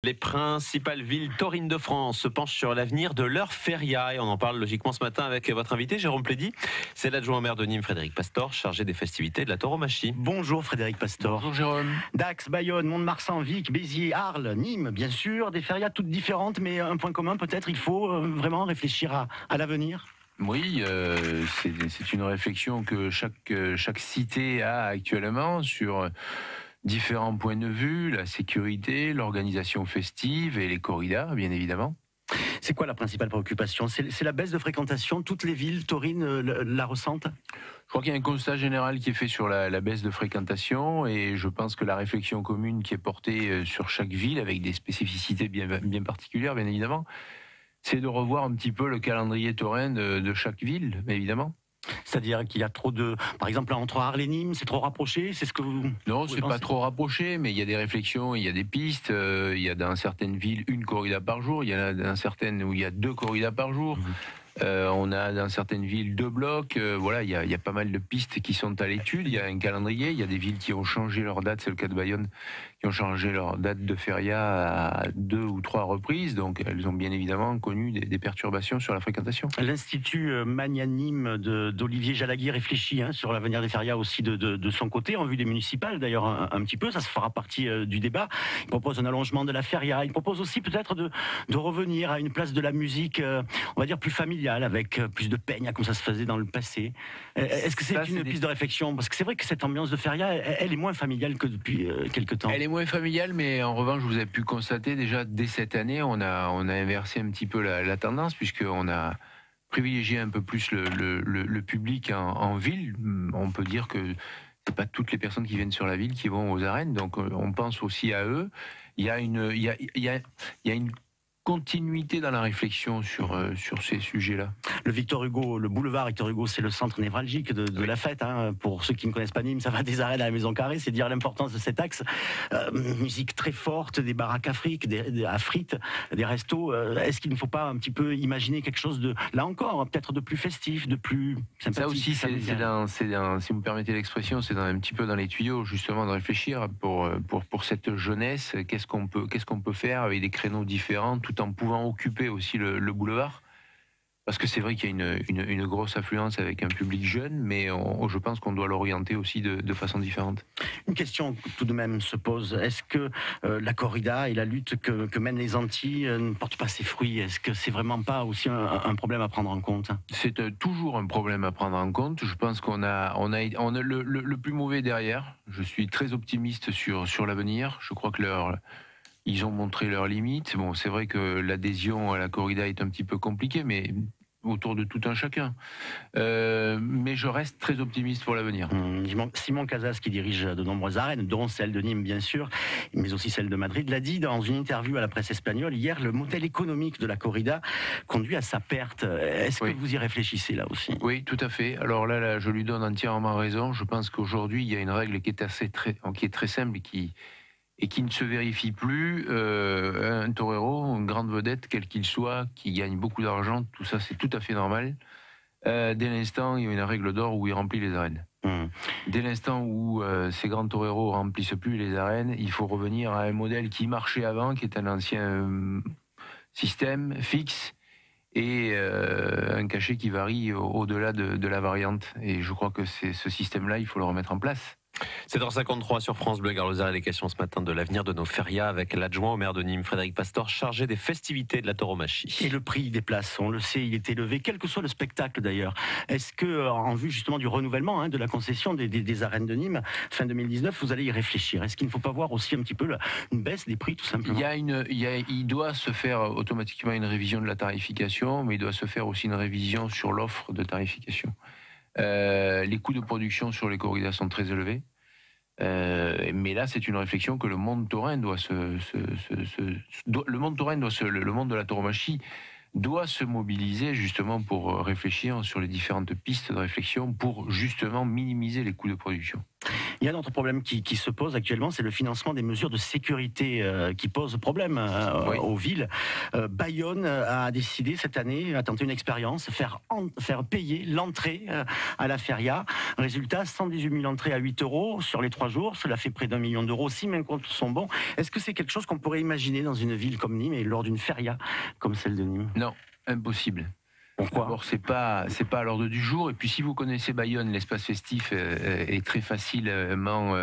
Les principales villes taurines de France se penchent sur l'avenir de leur feria et on en parle logiquement ce matin avec votre invité Jérôme Plédy. C'est l'adjoint au maire de Nîmes Frédéric Pastor, chargé des festivités de la tauromachie. Bonjour Frédéric Pastor. Bonjour Jérôme. Dax, Bayonne, Mont-de-Marsan, Vic, Béziers, Arles, Nîmes, bien sûr, des férias toutes différentes, mais un point commun peut-être, il faut vraiment réfléchir à l'avenir. Oui, c'est une réflexion que chaque cité a actuellement sur différents points de vue, la sécurité, l'organisation festive et les corridas, bien évidemment. C'est quoi la principale préoccupation? C'est la baisse de fréquentation? Toutes les villes taurines la ressentent? Je crois qu'il y a un constat général qui est fait sur la baisse de fréquentation et je pense que la réflexion commune qui est portée sur chaque ville, avec des spécificités bien particulières, bien évidemment, c'est de revoir un petit peu le calendrier taurin de chaque ville, évidemment. C'est-à-dire qu'il y a trop de... Par exemple, entre Arles et Nîmes, c'est trop rapproché? C'est ce que vous... Non, c'est pas trop rapproché, mais il y a des réflexions, il y a des pistes. Il y a dans certaines villes une corrida par jour, il y en a dans certaines où il y a 2 corridas par jour. On a dans certaines villes 2 blocs. Voilà, il y a pas mal de pistes qui sont à l'étude. Il y a un calendrier. Il y a des villes qui ont changé leur date. C'est le cas de Bayonne, qui ont changé leur date de feria à 2 ou 3 reprises. Donc, elles ont bien évidemment connu des perturbations sur la fréquentation. L'Institut magnanime d'Olivier Jalagui réfléchit sur l'avenir des férias aussi de son côté, en vue des municipales d'ailleurs un petit peu. Ça se fera partie du débat. Il propose un allongement de la feria. Il propose aussi peut-être de revenir à une place de la musique, on va dire plus familiale, avec plus de peignes, comme ça se faisait dans le passé. Est-ce que c'est une piste de réflexion? Parce que c'est vrai que cette ambiance de feria, elle est moins familiale que depuis quelques temps. Elle est moins familiale, mais en revanche, vous avez pu constater déjà dès cette année, on a inversé un petit peu la tendance, puisqu'on a privilégié un peu plus le public en ville. On peut dire que c'est pas toutes les personnes qui viennent sur la ville qui vont aux arènes, donc on pense aussi à eux. Il y a une continuité dans la réflexion sur ces sujets-là. Le Victor Hugo, le boulevard Victor Hugo, c'est le centre névralgique de la fête. Pour ceux qui ne connaissent pas Nîmes, ça va des arènes à la Maison Carrée, c'est dire l'importance de cet axe. Musique très forte, des baraques à frites, des restos. Est-ce qu'il ne faut pas un petit peu imaginer quelque chose de, là encore, peut-être de plus festif, de plus sympathique? Ça aussi, si vous me permettez l'expression, c'est un petit peu dans les tuyaux, justement, de réfléchir pour cette jeunesse. Qu'est-ce qu'on peut faire avec des créneaux différents, tout en pouvant occuper aussi le boulevard, parce que c'est vrai qu'il y a une grosse affluence avec un public jeune, mais je pense qu'on doit l'orienter aussi de façon différente. Une question tout de même se pose, est-ce que la corrida et la lutte que mènent les Antilles ne portent pas ses fruits? Est-ce que c'est vraiment pas aussi un problème à prendre en compte? C'est toujours un problème à prendre en compte. Je pense qu'on a le plus mauvais derrière. Je suis très optimiste sur l'avenir. Je crois que ils ont montré leurs limites. Bon, c'est vrai que l'adhésion à la corrida est un petit peu compliquée, mais autour de tout un chacun. Mais je reste très optimiste pour l'avenir. Simon Casas, qui dirige de nombreuses arènes, dont celle de Nîmes, bien sûr, mais aussi celle de Madrid, l'a dit dans une interview à la presse espagnole hier, le modèle économique de la corrida conduit à sa perte. Est-ce que vous y réfléchissez là aussi? Oui, tout à fait. Alors là, je lui donne entièrement raison. Je pense qu'aujourd'hui, il y a une règle qui est très simple et qui ne se vérifie plus. Un torero, une grande vedette, quel qu'il soit, qui gagne beaucoup d'argent, tout ça c'est tout à fait normal. Dès l'instant, il y a une règle d'or où il remplit les arènes. Dès l'instant où ces grands toreros remplissent plus les arènes, il faut revenir à un modèle qui marchait avant, qui est un ancien système fixe, et un cachet qui varie au-delà de la variante. Et je crois que c'est ce système-là, il faut le remettre en place. 7h53 sur France Bleu Gare-Lozère, les questions ce matin de l'avenir de nos férias avec l'adjoint au maire de Nîmes Frédéric Pastor, chargé des festivités de la tauromachie. Et le prix des places, on le sait, il est élevé, quel que soit le spectacle d'ailleurs. Est-ce que, en vue justement du renouvellement de la concession des arènes de Nîmes, fin 2019, vous allez y réfléchir? Est-ce qu'il ne faut pas voir aussi un petit peu une baisse des prix tout simplement? Il doit se faire automatiquement une révision de la tarification, mais il doit se faire aussi une révision sur l'offre de tarification. Les coûts de production sur les corridas sont très élevés. Mais là, c'est une réflexion que le monde taurin le monde de la tauromachie doit se mobiliser justement pour réfléchir sur les différentes pistes de réflexion pour justement minimiser les coûts de production. Il y a un autre problème qui se pose actuellement, c'est le financement des mesures de sécurité qui pose problème aux villes. Bayonne a décidé cette année, a tenté une expérience, faire payer l'entrée à la feria. Résultat, 118 000 entrées à 8 € sur les 3 jours. Cela fait près d'1 million d'euros si mes comptes sont bons. Est-ce que c'est quelque chose qu'on pourrait imaginer dans une ville comme Nîmes et lors d'une feria comme celle de Nîmes? Non, impossible. Pourquoi? D'abord, c'est pas à l'ordre du jour. Et puis, si vous connaissez Bayonne, l'espace festif est très facilement,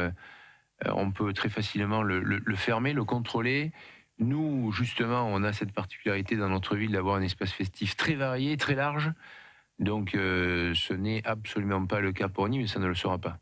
on peut très facilement le fermer, le contrôler. Nous, justement, on a cette particularité dans notre ville d'avoir un espace festif très varié, très large. Donc, ce n'est absolument pas le cas pour Nîmes, mais ça ne le sera pas.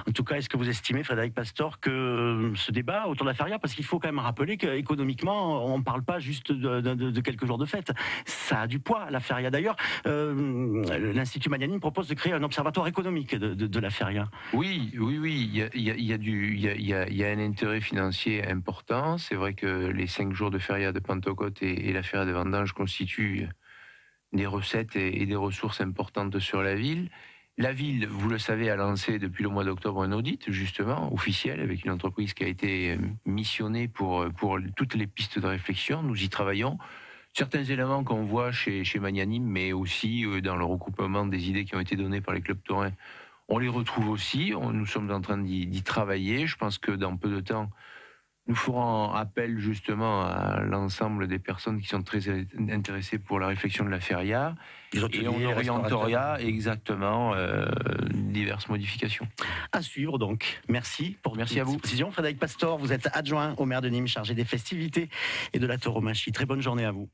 En tout cas, est-ce que vous estimez, Frédéric Pastor, que ce débat autour de la feria, parce qu'il faut quand même rappeler qu'économiquement, on ne parle pas juste de quelques jours de fête, ça a du poids, la feria. D'ailleurs, l'Institut Magnanime propose de créer un observatoire économique de la feria. Oui, il y a un intérêt financier important. C'est vrai que les 5 jours de feria de Pentecôte et la feria de Vendanges constituent des recettes et des ressources importantes sur la ville. La ville, vous le savez, a lancé depuis le mois d'octobre un audit, justement, officiel, avec une entreprise qui a été missionnée pour toutes les pistes de réflexion. Nous y travaillons. Certains éléments qu'on voit chez Magnanime, mais aussi dans le recoupement des idées qui ont été données par les clubs taurins, on les retrouve aussi. Nous sommes en train d'y travailler. Je pense que dans peu de temps, nous ferons appel justement à l'ensemble des personnes qui sont très intéressées pour la réflexion de la feria. Et on orientera exactement diverses modifications. À suivre donc. Merci pour Merci à vous. Précision. Frédéric Pastor, vous êtes adjoint au maire de Nîmes chargé des festivités et de la tauromachie. Très bonne journée à vous.